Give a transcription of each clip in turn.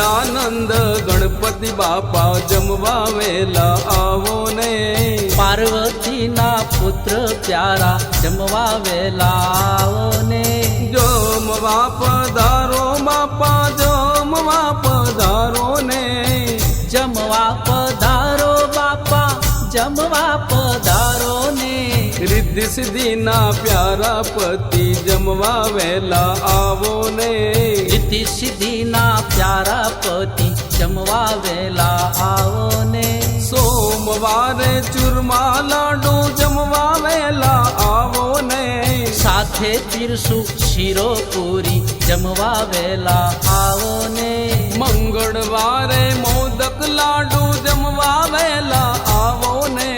ગજાનંદ ગણપતિ બાપા જમવા વેલા આવો ને, પાર્વતીના પુત્ર પ્યારા જમવા વેલા આવો ને, જમવા પધારો બાપા જમવા પધારો ને, જમવા પધારો બાપા જમવા પધારો ને, રિદ્ધિ સિદ્ધિના પ્યારા પતિ જમવા વેલા આવો ને, રિદ્ધિ સિદ્ધિના પ્યારા પતિ જમવા વેલા આવો ને, સોમવારે ચૂરમા લાડુ જમવા વેલા આવો ને, સાથે પીરસું શીરો પૂરી જમવા વેલા આવો ને, મંગળવારે મોદક લાડુ જમવા વેલા આવો ને,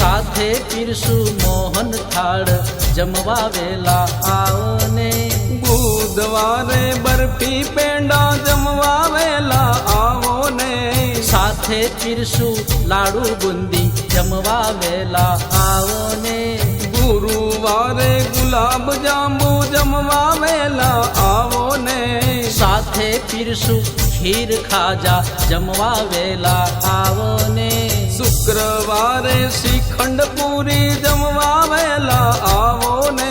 સાથે પીરસું મોહન થાળ જમવા વેલા આવો ને, બુધવારે બરફી પેંડા જમવા વેલા આવો ને, સાથે પીરસું લાડુ બુંદી જમવા વેલા આવો ને, ગુરુવારે ગુલાબ જાંબુ જમવા વેલા આવો ને, સાથે પીરસું ખીર ખાજા જમવા વેલા આવો ને, શુક્રવારે શ્રીખંડ પૂરી જમવા વેલા આવો ને,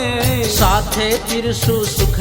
સાથે પીરસું સુખ